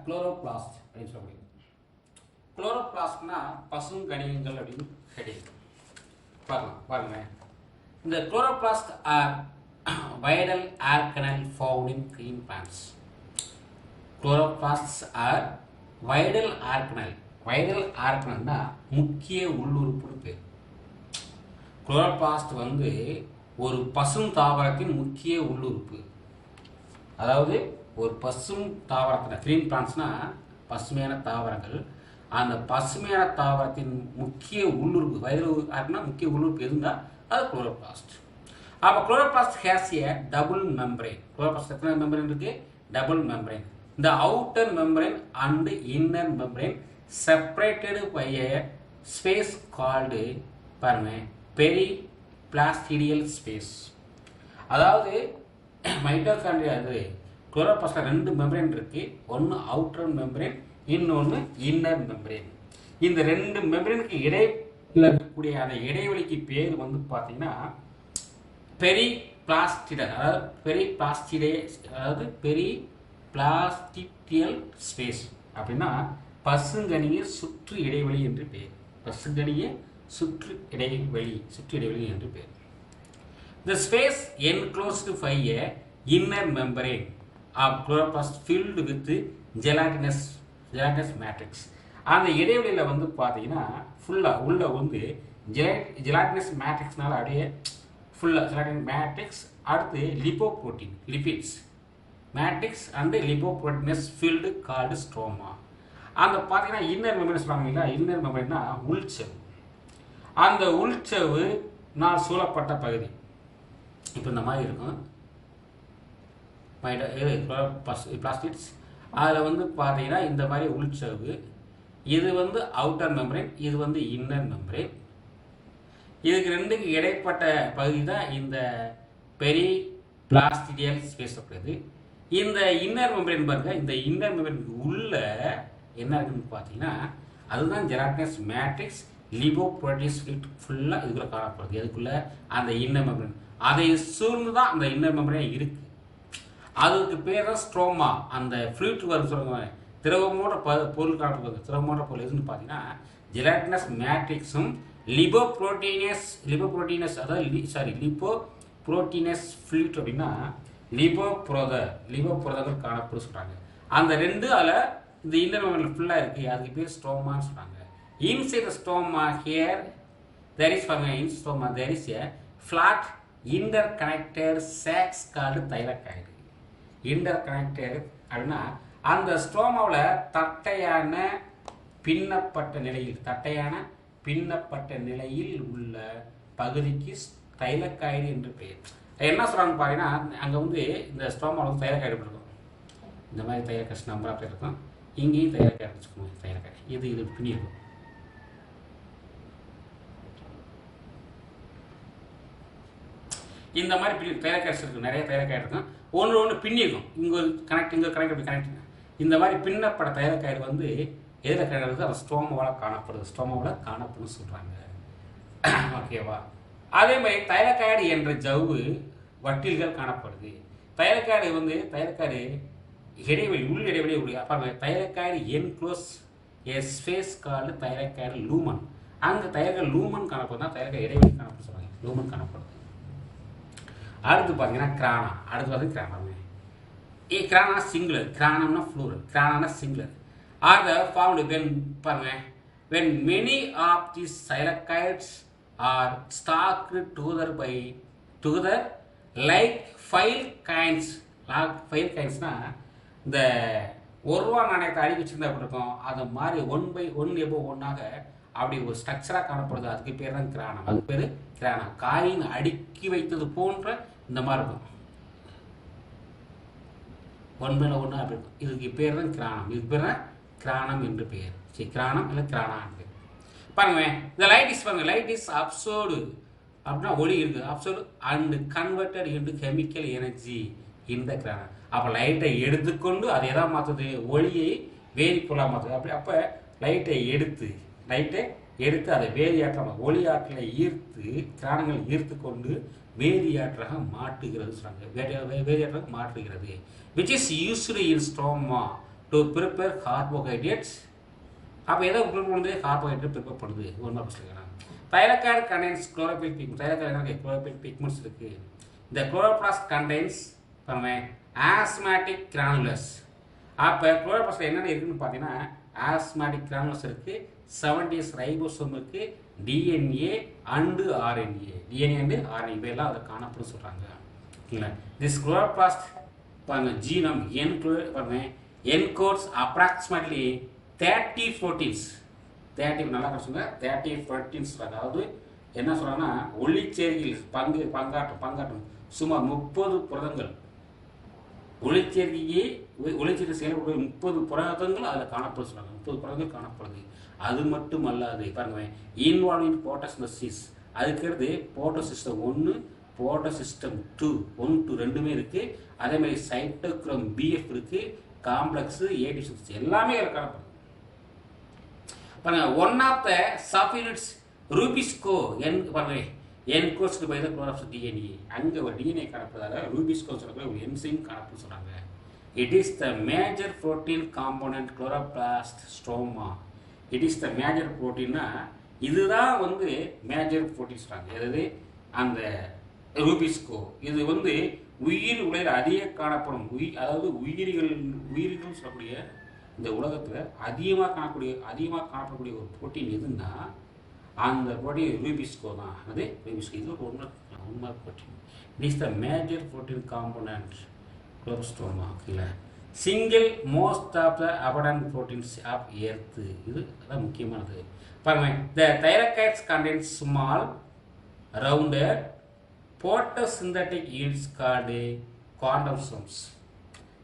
Chloroplast அப்படின்னு சொல்ல முடியும். குளோரோபிளாஸ்ட்னா பசுங்கணிகங்கள் அப்படின்னு கிடைக்கும். பாருங்க இந்த chloroplast R vital organelle found in green plants. Chloroplasts are vital organelle. Vital organelle முக்கிய உள்ளுறுப்பு பேர். குளோரோபிளாஸ்ட் வந்து ஒரு பசும் தாவரத்தின் முக்கிய உள்ளுறுப்பு. அதாவது ஒரு பசும் தாவரத்தின் கிரீன் பிளான்ட்ஸ்னா பசுமையான தாவரங்கள். அந்த பசுமையான தாவரத்தின் முக்கிய உள்ளுறுப்பு வைரல் ஆர்கனா முக்கிய உள்ளுறுப்பு எதுனா அது குளோரோபிளாஸ்ட். அப்போ chloroplast has A double membrane. Chloroplast எத்தனை மெம்பரேன் இருக்கு? Double membrane. The outer membrane and inner membrane separated by a space called பாருங்க பெரிபிளாஸ்டிடியல் ஸ்பேஸ். அதாவது மைட்டோகாண்ட்ரியா இது குளோரோபிளாஸ்ட்ல ரெண்டு மெம்பரேன் இருக்கு. ஒன்று அவுட்டர் மெம்பரேன், இன்னொன்று இன்னர் மெம்பரேன். இந்த ரெண்டு மெம்பரேனுக்கு இடையில இருக்கக்கூடிய அந்த இடைவெளிக்கு பேர் வந்து பார்த்தீங்கன்னா பெரிபிளாஸ்டிடல், அதாவது பெரிபிளாஸ்டிடியல் ஸ்பேஸ் அப்படின்னா பசுங்கணிய சுற்று இடைவெளி என்று பெயர். பசுங்கணிய சுற்று இடைவெளி என்று பெயர். The space enclosed by a inner membrane of chloroplast filled with gelatinous matrix. அந்த இடைவெளியில் வந்து பார்த்தீங்கன்னா ஃபுல்லாக உள்ள வந்து ஜெலாட்டினஸ் மேட்ரிக்ஸ்னால அப்படியே ஃபுல்லாக ஜெலாட்டின் மேட்ரிக்ஸ், அடுத்து lipoprotein lipids matrix and lipoproteins filled called stroma. அந்த பார்த்தீங்கன்னா இன்னர் மெம்பரேன் சொல்லுவாங்க இல்லையா, இன்னர் மெம்பரேன்னா உள்செவு. அந்த உள்செவு நான் சூழப்பட்ட பகுதி இப்போ இந்த மாதிரி இருக்கும் பிளாஸ்டிக்ஸ். அதில் வந்து பார்த்தீங்கன்னா இந்த மாதிரி உள்செவு. இது வந்து அவுட்டர் மெம்பரேன், இது வந்து இன்னர் மெம்பரேன். இதுக்கு ரெண்டுக்கு இடைப்பட்ட பகுதி தான் இந்த பெரிபிளாஸ்டிடியல் ஸ்பேஸ் அப்படிது. இந்த இன்னர் மெம்பரேன் பாருங்க, இந்த இன்னர் மெம்பரேனுக்கு உள்ள என்ன இருக்குன்னு பார்த்தீங்கன்னா அதுதான் ஜெலாட்டினஸ் மேட்ரிக்ஸ், லிபோப்ரோட்டீன்ஸ் ஃபுல்லாக இதுக்குள்ள காணப்படுது. எதுக்குள்ள? அந்த இன்னர் மெம்பரேன். அதை சூழ்ந்து தான் அந்த இன்னர் மெம்பரேன் இருக்கு. அதுக்கு பேர் தான் ஸ்ட்ரோமா. அந்த ஃப்ளூயிட் வருது சொல்லுவாங்க, திரவமோட பொருள் காணப்படுது. திரவமோட பொருள் எதுன்னு பார்த்தீங்கன்னா ஜெலாட்டினஸ் மேட்ரிக்ஸும் லிபோப்ரோட்டீனஸ் அதாவது லிபோப்ரோட்டீனஸ் ஃப்ளூயிட் அப்படின்னா லிபோப்ரோதங்கள் காணப்படும் சொல்கிறாங்க. அந்த ரெண்டு அதில் இந்த இன்னர் மெம்பரேன் ஃபுல்லாக இருக்குது. அதுக்கு பேர் ஸ்ட்ரோமான்னு சொல்கிறாங்க. Inside the stoma here there is a flat interconnected sacs called thylakoid. Interconnected அப்படின்னா அந்த ஸ்ட்ரோமாவில் தட்டையான பின்னப்பட்ட நிலையில் உள்ள பகுதிக்கு தைலக்காய்டு என்று பெயர். என்ன சொல்கிறாங்க பாருங்கன்னா அங்கே வந்து இந்த ஸ்ட்ரோமாவில் வந்து தைலக்காய்டு இருக்கும். இந்த மாதிரி தைலக்காய்டு நம்பராக இருக்கும். இங்கேயும் தைலக்காய்டு வச்சுக்கோங்க. தைலக்காய்டு இது பின்னி இருக்கும். இந்த மாதிரி தைலக்காய்டு இருக்கும். நிறைய தைலக்காய்டு இருக்கும். ஒன்று பின்னி இருக்கும். இங்கே ஒரு கனெக்ட். இந்த மாதிரி பின்னப்பட்ட தைலக்காய்டு வந்து எதில் கிடையாது? அது ஸ்ட்ரோமாவில் காணப்படுன்னு சொல்கிறாங்க. ஓகேவா? அதே மாதிரி தைலக்காய்டு என்ற ஜவ்வு வட்டில்கள் காணப்படுது. தைலக்காய்டு இடைவெளி உள் இடைவெளி பாருங்க. தைலக்காய்டு என்க்ளோஸ் எ ஸ்பேஸ் கால்டு தைலக்காய்டு லூமன். அங்கே தைலக்காய்டு லூமன் காணப்படுதுன்னா தைலக்காய்டு இடைவெளி காணப்படும் சொல்கிறாங்க. லூமன் காணப்படுது. அடுத்து பார்த்தீங்கன்னா கிரானா. கிரானா சிங்குலர், கிரானம்னா plural, grana singular. Are the found when many of these thylakoids are stacked together like file coins. File coinsனா இந்த ஒரு ரூபா நாணயத்தை அடுக்கி வச்சிருந்தா அப்படி இருக்கும். அது மாதிரி 1 by 1 above 1ஆக அப்படி ஒரு ஸ்ட்ரக்சராக காணப்படுது. அதுக்கு பேர் தான் கிரானம். அது பேர் கிரானா. காயின் அடுக்கி வைத்தது போன்ற இந்த மாதிரி இருக்கும். 1 மேல 1 அப்படி இருக்கும். இதுக்கு பேர் தான் கிரானம். இதுக்கு பேர் தான் கிரானம் என்று பெயர். கிரானம் இல்லை கிரானா என்று பாருங்க. இந்த லைட் இஸ் அப்சோர்டு அப்படின்னா ஒளி இருக்குது. Absorbed and converted into chemical energy இந்த கிரானம். அப்போ லைட்டை எடுத்துக்கொண்டு அதை எதாவது மாற்றுது, ஒளியை வேதிப்பொருளாக மாற்றுது. அப்போ லைட்டை எடுத்து அதை வேதியாற்றாக ஒளி ஆற்றலை கிரானங்கள் ஈர்த்து கொண்டு வேதியாற்றாக மாற்றுகிறது சொல்கிறாங்க. வேதியாற்றாக மாற்றுகிறது. which is used in stroma to prepare carbohydrates. அப்போ எதை ப்ரிப்பேர் பண்ணுது? கார்போஹைட்ரேட் ப்ரிப்பேர் பண்ணுது. ஒரு மார்க் சொல்லிக்கலாம். Thylakoid contains chlorophyll pigment. Thylakoid chlorophyll pigments இருக்குது. இந்த குளோரோபிளாஸ்ட் கண்டெய்ன்ஸ் ஆஸ்மாட்டிக் கிரானுலஸ். அப்போ குளோரோபிளாஸ்ட் என்னென்ன இருக்குன்னு பார்த்தீங்கன்னா ஆஸ்மாட்டிக் கிரானுலஸ் இருக்குது, 70s ரைபோசோம் இருக்குது, DNA and RNA. DNA and RNA இதெல்லாம் அதை காணப்படும் சொல்கிறாங்க. ஓகேங்களா? திஸ் குளோரோபிளாஸ்ட் பாருங்க ஜீனம் என்கோட்ஸ் அப்ராக்சிமேட்லி 30 proteins. 30 நல்லா சொல்லுங்க 30 proteins. அதாவது என்ன சொல்றாங்கன்னா ஒளிச்சேர்க்கையில் பங்காற்றும் சுமார் 30 புரதங்கள். ஒளிச்சேர்க்கை செயல்படும் 30 புரதங்கள் அதில் காணப்படும் சொல்றாங்க. 30 புரதங்கள் காணப்படுது. அது மட்டும் அல்லாது பாருங்க இன்வால்விங் போட்டோசிந்தசிஸ். அதுக்கிறது போட்டோசிஸ்டம் 1, போட்டோசிஸ்டம் 2, 1 2 ரெண்டுமே இருக்கு. அதே மாதிரி சைட்டோக்ரோம் பிஎஃப் இருக்கு, காம்ப்ளெக்ஸ் ஏடிசிஸ் எல்லாமே அதில் காணப்படுது. பாருங்க ஒன் ஆஃப் த சப்யூனிட்ஸ் ரூபிஸ்கோ பாருங்க என்கோஸ்டு பை த குளோரோபிளாஸ்ட் டிஎன்ஏ. அங்கே ஒரு டிஎன்ஏ காணப்படுறதால ரூபிஸ்கோ சொல்லக்கூடிய ஒரு என்சைம் காணப்படும் சொல்றாங்க. It is the major protein component chloroplast stroma. It is the major புரோட்டீன்னா இதுதான் வந்து மேஜர் புரோட்டீன் சொல்றாங்க. எது? அந்த ரூபிஸ்கோ. இது வந்து உயிர் உலகில் அதிக காணப்படும் அதாவது உயிர்கள் சொல்லக்கூடிய இந்த உலகத்தில் அதிகமாக காணப்படக்கூடிய ஒரு புரோட்டீன் எதுன்னா அந்த புரோட்டீன் ரூபிஸ்கோ தான். அது ரூபிஸ்கோ. இது ஒரு one protein. It is the major protein component chlorostroma. ஓகேங்களா? Single most of the abundant proteins of earth. இது அதான் முக்கியமானது. பாருங்க the thylakoids contain small rounded photosynthetic units called quantasomes.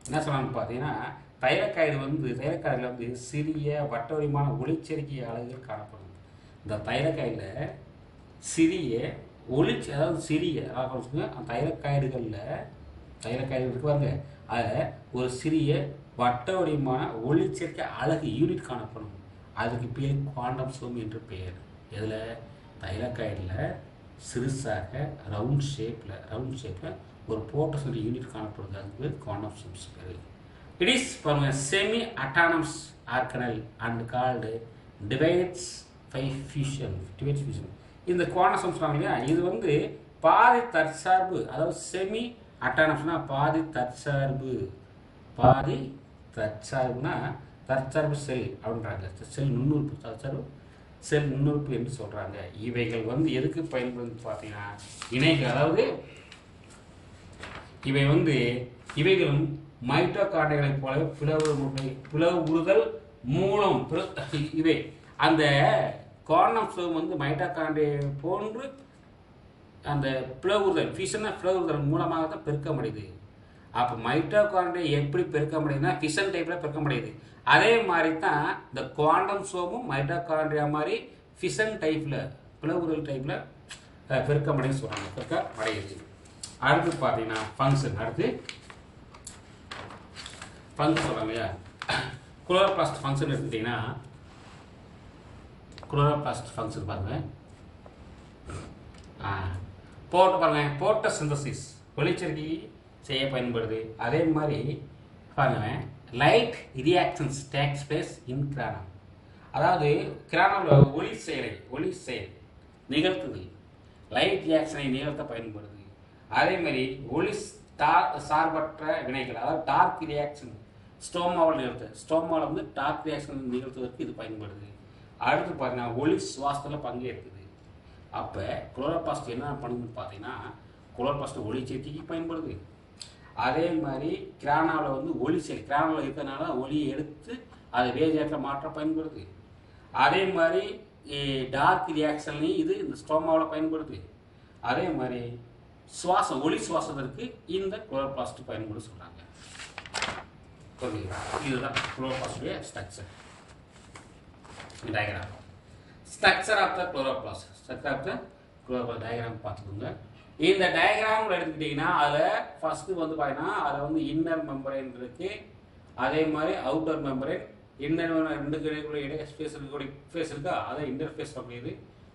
என்ன சொல்லலாம்னு பார்த்தீங்கன்னா தைலக்காய்டு வந்து சிறிய வட்டவடிமான ஒளிச்சேர்க்கை அலகுகள் காணப்படும். இந்த தைலக்காய்டில் சிறிய தைலக்காய்டு இருக்கு பாருங்க, அதில் ஒரு சிறிய வட்ட வடிவமான ஒளிச்சேர்க்கை அலகு யூனிட் காணப்படும். அதுக்கு பேர் குவாண்டம்சோம் என்று பெயர். இதில் தைலக்காய்டில் சிறுசாக ரவுண்ட் ஷேப்பில் ஒரு போட்டோசிந்தட்டிக் யூனிட் காணப்படுது. அதுக்கு பேர் குவாண்டம்சோம்ஸ் பேர். It is from a semi-autonomous organelle and called divides by fusion. இந்த குவாண்டம்சோம்ஸ் சொல்றாங்க இல்லையா, இது வந்து பாதி தற்சார்பு, அதாவது செமி அட்டானம்ஸ்னா பாதி தற்சார்பு செல் அப்படின்றாங்க. செல் நுண்ணுறுப்பு என்று சொல்றாங்க. இவைகள் வந்து எதுக்கு பயன்படுது பார்த்தீங்கன்னா இணைகள், அதாவது இவைகளும் மைட்டோகாண்ட்ரியங்களைப் போல பிளவுறுதல் மூலம் இவை அந்த குவாண்டம்சோம் வந்து மைட்டோகாண்ட்ரியை போன்று அந்த பிளவுறுதல் மூலமாக தான் பெருக்க முடியுது. அப்போ மைட்டோகாண்ட்ரியா எப்படி பெருக்க முடியுதுன்னா ஃபிஷன் டைப்பில் பெருக்க முடியுது. அதே மாதிரி தான் இந்த குவாண்டம்சோமும் மைட்டோகாண்ட்ரியா மாதிரி ஃபிஷன் டைப்பில் பிளவுறுதல் டைப்பில் பெருக்க முடியுதுன்னு சொல்கிறாங்க. பெருக்க முடியுது. அடுத்து பார்த்தீங்கன்னா ஃபங்க்ஷன் சொல்கிறாங்க இல்லையா, குளோரோபிளாஸ்ட் ஃபங்க்ஷன் எடுத்துக்கிட்டிங்கன்னா குளோரோபிளாஸ்ட் ஃபங்க்ஷன் பாருங்கள் போட்டோசிந்தசிஸ் ஒளிச்சேர்க்கை செய்ய பயன்படுது. அதே மாதிரி பாருங்கள் light reactions takes place in granum. அதாவது கிரானமில் ஒளி செயல் நிகழ்த்துது, லைட் ரியாக்ஷனை நிகழ்த்த பயன்படுது. அதே மாதிரி ஒளி சார்பற்ற வினைகள், அதாவது டார்க் ரியாக்ஷன் ஸ்டோமாவில் வந்து டார்க் ரியாக்ஷன் நிகழ்த்துவதற்கு இது பயன்படுது. அடுத்து பார்த்தீங்கன்னா ஒளி சுவாசத்தில் பங்கேற்குது. அப்போ குளோரோபிளாஸ்ட் என்ன பண்ணுதுன்னு பார்த்தீங்கன்னா குளோரோபிளாஸ்ட் ஒளி சேர்க்கைக்கு பயன்படுது. அதே மாதிரி கிரானாவில் வந்து ஒளி செயல் கிரானாவில் இருக்கிறதுனால ஒளியை எடுத்து அதை வேதியாற்ற மாற்ற பயன்படுது. அதே மாதிரி டார்க் ரியாக்ஷன்லையும் இது இந்த ஸ்டோமாவில் பயன்படுது. அதே மாதிரி ஒளி சுவாசத்திற்கு இந்த குளோரோபிளாஸ்ட் பயன்படுத்த சொல்கிறாங்க. இதுதான் குளோரோபிளாஸ்டுடைய structure diagram. Structure of the chloroplast diagram பார்த்துக்கோங்க. இந்த டயக்ராமில் எடுத்துக்கிட்டிங்கன்னா அதில் ஃபஸ்ட்டு வந்து பார்த்தீங்கன்னா அதில் வந்து இன்னர் மெம்பரைன் இருக்குது, அதே மாதிரி அவுட்டர் மெம்பரைன். இன்னர் ரெண்டு ஸ்பேஸ் இருக்கா, அதை இன்டர்ஃபேஸ் அப்படிது.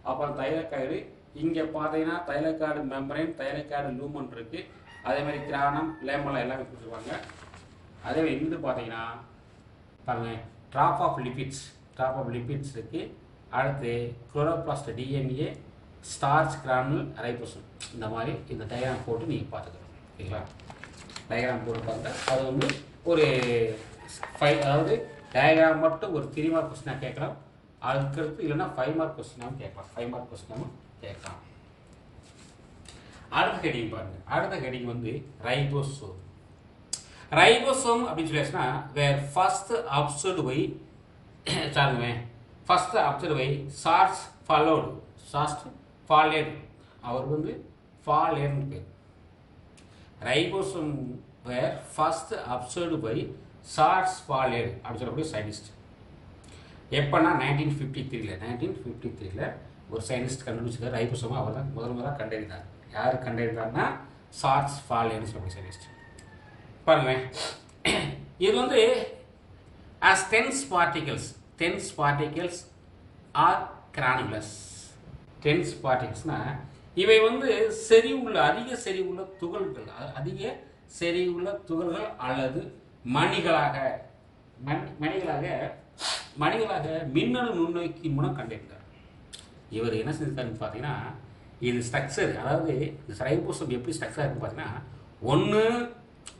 அப்புறம் தைலக்காய்டு, இங்கே பார்த்தீங்கன்னா தைலக்காய்டு மெம்பரைன், தைலக்காய்டு லூமன் இருக்குது. அதே மாதிரி கிரானம் லேமலா எல்லாமே கொடுத்துருவாங்க. அதே மாதிரி இருந்து பார்த்தீங்கன்னா பாருங்க, ட்ராப் ஆஃப் லிபிட்ஸ் இருக்கு. அடுத்து chloroplast DNA, starch granule ribosome. இந்த மாதிரி இந்த டயக்ராம் போட்டு நீங்கள் பார்த்துக்கணும். ஓகேங்களா? டயக்ராம் போட்டு பார்த்தா அது வந்து ஒரு அதாவது டயக்ராம் மட்டும் ஒரு 3 மார்க் கொஸ்டினாக கேட்கலாம். அதுக்கடுத்து இல்லைன்னா 5 மார்க் கொஸ்டினாகவும் கேட்கலாம். 5 மார்க் கொஸ்டினாகவும் கேட்கலாம். அடுத்த ஹெடிங் பாருங்க. அடுத்த ஹெடிங் வந்து ரைபோசோம். ரைபோசோம் அப்படின்னு சொல்லியாச்சுன்னா where first observed by George Palade அவர் வந்து ஃபாலேர்னு பேர். Ribosome where first observed by George Palade அப்படின்னு சொல்லக்கூடிய சயின்டிஸ்ட். எப்போனா 1953 ஒரு சயின்டிஸ்ட் கண்டுபிடிச்சிருக்காரு ரைபோசோம். அவர் தான் முதல்ல கண்டறிந்தார். யார் கண்டறிந்தார்னா சார்ஸ் ஃபாலேர்னு சொல்லக்கூடிய சயின்டிஸ்ட். பாருங்க, இது வந்து as dense particles are granules. dense particlesனா இவை வந்து அதிக செறிவுள்ள துகள்கள் அல்லது மணிகளாக மின்னணு நுண்ணோக்கி மூலம் கண்டறிந்தார். இவர் என்ன செஞ்சிருக்காருன்னு பார்த்தீங்கன்னா, இது ஸ்ட்ரக்சர், அதாவது ரைபோசோம் எப்படி ஸ்ட்ரக்சர் இருக்குன்னு பார்த்தீங்கன்னா, ஒன்று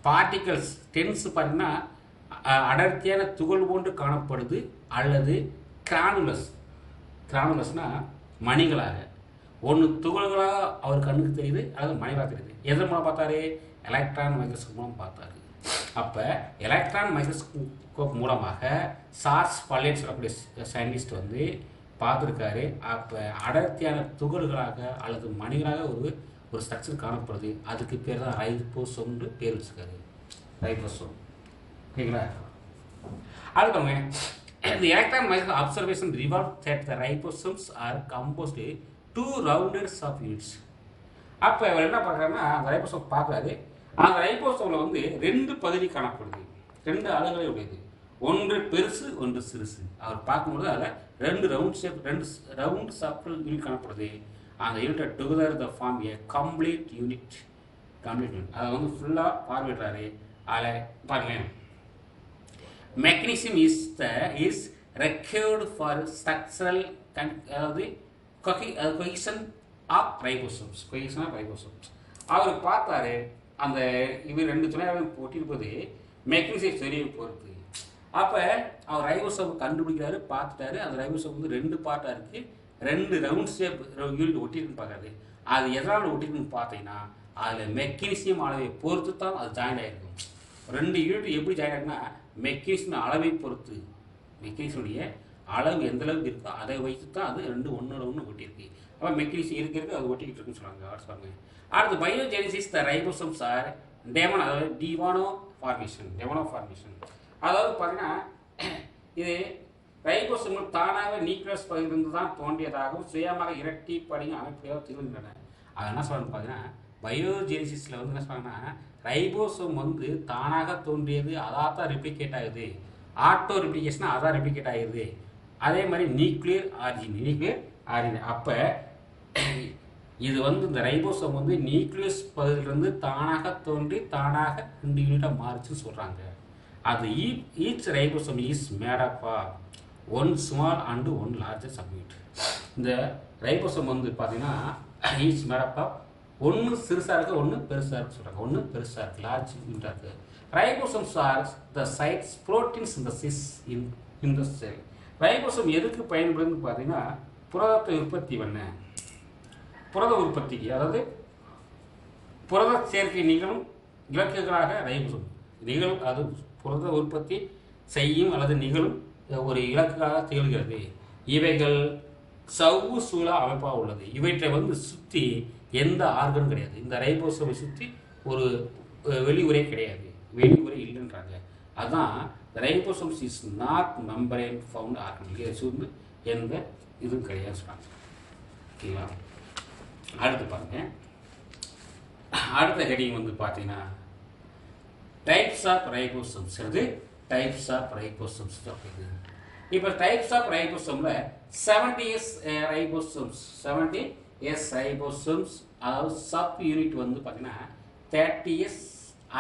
பார்ட்டிகல்ஸ் டென்ஸ் பார்த்தீங்கன்னா அடர்த்தியான துகள் போன்று காணப்படுது, அல்லது கிரானுலஸ்னா மணிகளாக. ஒன்று துகள்களாக அவர் கண்ணுக்கு தெரியுது, அல்லது மணிகளாக தெரியுது. எதன் மூலம் பார்த்தாரு? எலக்ட்ரான் மைக்ரோஸ்கோப் மூலம் பார்த்தாரு. அப்போ எலக்ட்ரான் மைக்ரோஸ்கோப் மூலமாக சார்ஸ் ஃபாலேர்டு சொல்லக்கூடிய சயின்டிஸ்ட் வந்து பார்த்துருக்காரு. அப்போ அடர்த்தியான துகள்களாக அல்லது மணிகளாக ஒரு ஸ்ட்ரக்சர் காணப்படுது. அதுக்கு பேர் தான் ரைபோசோம்னு பேர் வச்சுருக்காரு. ரைபோசோம். ஓகேங்களா? அடுத்தவங்க, the electron microscope observation revealed that the ribosomes are composed 2 rounded subunits. அப்போ இவர் என்ன பண்ணுறாருன்னா, அந்த ரைபோசோம் பார்க்குறாரு. அந்த ரைபோசோமில் வந்து 2 பகுதி காணப்படுது, 2 அளவுகளை உடையது. ஒன்று பெருசு, ஒன்று சிறுசு. அவர் பார்க்கும்போது அதில் 2 ரவுண்ட் சப் யூனிட் காணப்படுது. அந்த யூனிட்டை together the form a complete unit. அதை வந்து ஃபுல்லாக பார்வையிடுறாரு. அதில் பாருங்களேன், mechanism is required for structural அதாவது cohesion of ribosomes. அவர் பார்த்தாரு, அந்த இவர் 2 துணையாளர்கள் போட்டிருப்பது மெக்னிசம் தெரிய பொறுத்து. அப்போ அவர் ரைபோசோம் கண்டுபிடிக்கிறாரு, பார்த்துட்டாரு. அந்த ரைபோசோம் வந்து 2 பார்ட்டாக இருக்குது, 2 ரவுண்ட் ஷேப் யூனிட் ஒட்டிருக்குன்னு பார்க்குறாரு. அது எதனால் ஒட்டிருக்குன்னு பார்த்தீங்கன்னா, அதில் மெக்னீசியம் அளவை பொறுத்து தான் அது ஜாயின் ஆகிருக்கும். 2 யூனிட் எப்படி ஜாயின் ஆகுனா, மெக்னீசியம் அளவை பொறுத்து, மெக்னீசியனுடைய அளவு எந்த அளவுக்கு இருக்கோ அதை வைத்து தான் அது 2 ஒன்றோட ஒன்று ஒட்டியிருக்கு. அப்போ மெக்னீசியம் இருக்கு அது ஒட்டிக்கிட்டு இருக்குன்னு சொல்லுவாங்க. அடுத்து பயோஜெனிசிஸ் த ரைபோசோம்ஸ் ஆர் டிவானோ ஃபார்மேஷன். அதாவது பார்த்தீங்கன்னா, இது ரைபோசோம்கள் தானாக நியூக்ளியஸ் பகுதியிலிருந்து தான் தோன்றியதாகவும் சுயமாக இரட்டி படியும் அமைப்புகளாக திகழ்கின்றன. அது என்ன சொல்லுன்னு பார்த்தீங்கன்னா, பயோஜெனிசிஸில் வந்து என்ன சொல்கிறாங்கன்னா, ரைபோசோம் வந்து தானாக தோன்றியது, அதான் தான் ரெப்ளிகேட் ஆகுது. ஆட்டோ ரெப்ளிகேஷனாக அதான் ரெப்ளிகேட் ஆகிடுது. அதே மாதிரி நியூக்ளியர் ஆரிஜின். அப்போ இது வந்து இந்த ரைபோசோம் வந்து நியூக்ளியஸ் பகுதியிலிருந்து தானாக தோன்றி தானாக 2 யூனிட்டாக மாறிச்சுன்னு சொல்கிறாங்க. அது each ribosome is made up of 1 small and 1 larger subunit. இந்த ரைபோசோம் வந்து பார்த்தீங்கன்னா ஈச் மேட் அப் ஆஃப் 1 சிறுசாக இருக்குது, 1 பெருசாக இருக்குது சொல்கிறாங்க. 1 பெருசாக இருக்குது, லார்ஜ் யூனிட்டாக இருக்குது. Ribosomes are the sites protein synthesis in the cell. Ribosome எதுக்கு பயன்படுதுன்னு பார்த்தீங்கன்னா, புரதத்தை உற்பத்தி பண்ண, புரத உற்பத்திக்கு, அதாவது புரத சேர்க்கை நிகழும் இலக்குகளாக ரைபோசோம் அது புரத உற்பத்தி செய்யும் அல்லது நிகழும் ஒரு இலக்காக திகழ்கிறது. இவைகள் சவ்வு சூழ அமைப்பாக உள்ளது. இவற்றை வந்து சுற்றி எந்த ஆர்கனும் கிடையாது. இந்த ரைபோசோமை சுற்றி ஒரு வெளியுறை கிடையாது, வெளியுறை இல்லைன்றாங்க. அதுதான் ribosomes is not membrane found organ. இதை சூழ்ந்து எந்த இதுவும் கிடையாது சொல்கிறாங்க. ஓகேங்களா? அடுத்து பாருங்க, அடுத்த ஹெடிங் வந்து பார்த்தீங்கன்னா types of ribosomes. Types of ribosomes இருக்குது. இப்போ டைப்ஸ் ஆஃப் ரைபோசோமில் 70s ரைபோசோம்ஸ், அதாவது சப் யூனிட் வந்து பார்த்தீங்கன்னா 30s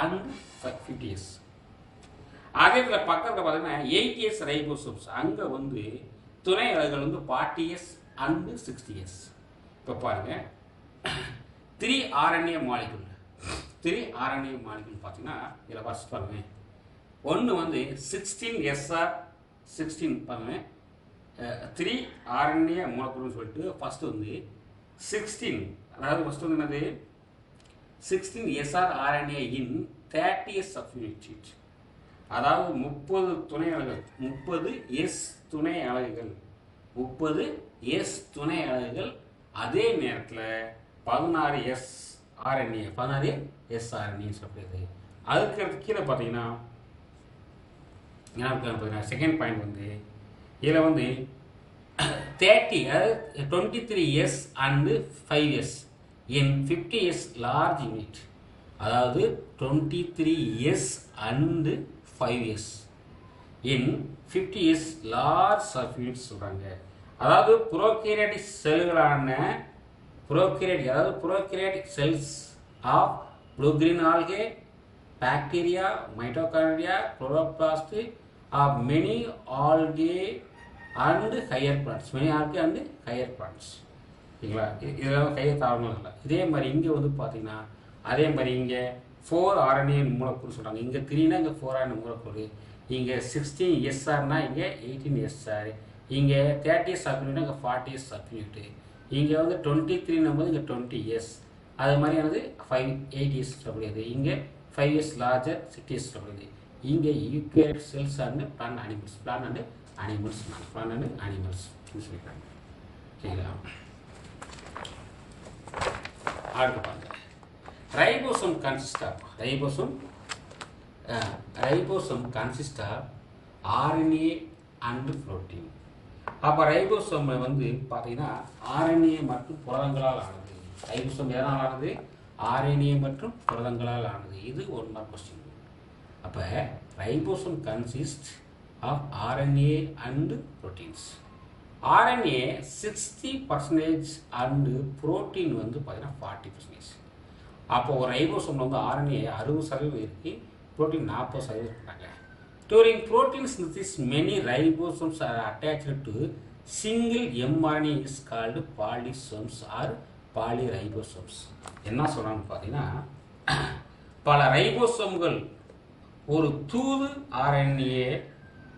அண்ட் 50s. அதே இதில் பக்கத்தில் பார்த்தீங்கன்னா 8s ரைபோசோம்ஸ், அங்கே வந்து துணை அலகுகள் வந்து 40s அண்டு 60s. இப்போ பாருங்க 3 RNA மாலிகுல், 3 RNA மாலிகுல் பார்த்தீங்கன்னா இதில் ஃபர்ஸ்ட் பாருங்க, ஒன்று வந்து 16SR 16 பாருங்க, 3 RNA மூலக்கூறுன்னு சொல்லிட்டு ஃபர்ஸ்ட் வந்து 16, அதாவது ஃபர்ஸ்ட் வந்து என்னது 16SR RNA இன் 30s சப்யூனிட், அதாவது 30 துணை அலகுகள், 30S துணை அலகுகள், 30S துணை அலகுகள். அதே நேரத்தில் 16S RNA, 16S RNA சொல்றது. அதுக்கு கீழே பார்த்தீங்கன்னா என்ன பார்த்தீங்கன்னா செகண்ட் பாயிண்ட் வந்து இதில் வந்து 30, அதாவது 23S and 5S in 50S large unit, அதாவது 23S and 5S in 50S large subunit சொல்கிறாங்க. அதாவது ப்ரோகேரியாட்டிக் செல்களான அதாவது prokaryotic cells of blue green algae, bacteria, mitochondria, chloroplast of many algae and higher plants, many algae and higher plants. சரிங்களா? இதெல்லாம் higher தாவரங்கள் இல்லை. இதே மாதிரி இங்கே வந்து பார்த்தீங்கன்னா அதே மாதிரி இங்கே 4 RNA மூலக்கூறு சொல்கிறாங்க. இங்கே 3னா இங்கே 4 RNA மூலக்கூறு, இங்கே 16SRனா இங்கே 18SR, இங்கே 30S சப்யூனிட்னா இங்கே 40S சப்யூனிட், இங்கே வந்து 23 போது இங்கே 20S, அது மாதிரியானது 8S சொல்லுது, இங்கே 5S லார்ஜர் 6S சொல்லுது. இங்கே eukaryote cells and plant animals, plant and animals சொல்லியிருக்காங்க. சரிங்களா? அடுத்து பாருங்க, ribosome consist of RNA and protein. அப்போ ரைபோசோம் வந்து பார்த்தீங்கன்னா RNA மற்றும் புரதங்களால் ஆனது. ரைபோசோம் எதனால் ஆனது? RNA மற்றும் புரதங்களால் ஆனது. இது 1 மார்க் கொஸ்டின். அப்போ ribosome consist of RNA and proteins. RNA 60% and protein வந்து பார்த்தீங்கன்னா 40%. அப்போ ஒரு ரைபோசோமில் வந்து RNA 60% இருக்குது, புரோட்டீன் 40% இருக்காங்க. During protein synthesis, many ribosomes are attached to single mRNA is called polysomes or polyribosomes. என்ன சொல்றாங்க பார்த்தீங்கன்னா, பல ரைபோசோம்கள் ஒரு தூது RNA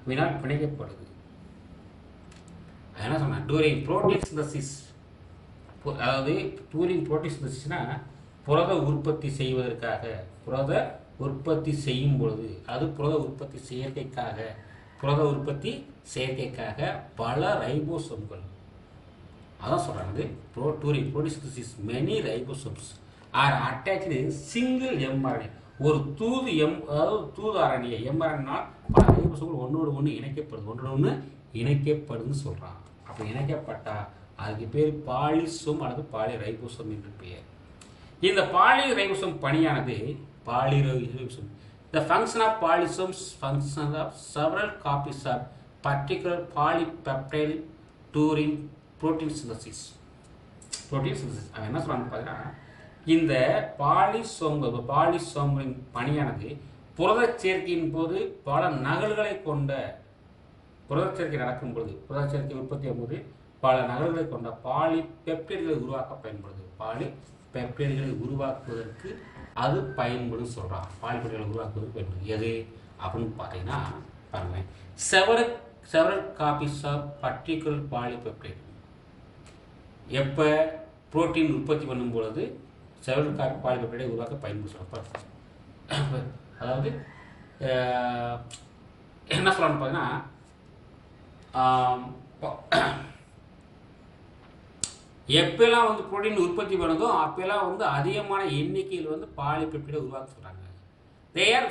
வினால் பிணைக்கப்படுது. என்ன சொன்னா, during protein synthesis, அதாவது during protein synthesisனா புரத உற்பத்தி செய்வதற்காக, புரத உற்பத்தி செய்யும் பொழுது, அது புரத உற்பத்தி செயற்கைக்காக பல ரைபோசோம்கள், அதான் சொல்றாங்க during protein synthesis many ribosomes are attached single mRNA, ஒரு தூது அதாவது தூது RNA mRNA பல ரைபோசோம்கள் ஒன்னோடு ஒன்று இணைக்கப்படுதுன்னு சொல்றாங்க. அப்போ இணைக்கப்பட்டா அதுக்கு பேர் பாலிசோம் அல்லது பாலிரைபோசோம் என்று பெயர். இந்த பாலிரைபோசோம் பணியானது polyribosom. The function of polysomes functions of several copies of particular polypeptide during protein synthesis. அவன் என்ன சொல்றான்னு பார்த்தீங்கன்னா, இந்த பாலிசோம்களின் பணியானது புரதச் சேர்க்கையின் போது பல நகல்களை கொண்ட, புரதச் சேர்க்கை நடக்கும் பொழுது, புரதச் சேர்க்கை உற்பத்தி ஆகும்போது பல நகல்களை கொண்ட பாலிபெப்டைடுகளை உருவாக்க பயன்படுது. பாலிபெப்டைடுகளை உருவாக்குவதற்கு அது பயன்படும் சொல்கிறான். பாலிபெப்டைடுகளை உருவாக்குவதற்கு பயன்படுது. எது அப்படின்னு பார்த்தீங்கன்னா பாருங்க, several copies of particular polypeptide. எப்போ புரோட்டீன் உற்பத்தி பண்ணும் பொழுது செவரல் காப்பி பாலிபெப்டைடை உருவாக்க பயன்படும் சொல்கிறான். அதாவது என்ன சொல்லலாம்னு பார்த்தீங்கன்னா, எப்பெல்லாம் வந்து புரோட்டீன் உற்பத்தி பண்ணதோ அப்பெல்லாம் வந்து அதிகமான எண்ணிக்கையில் வந்து பாலிபெப்டைடை உருவாக்க சொல்கிறாங்க. They are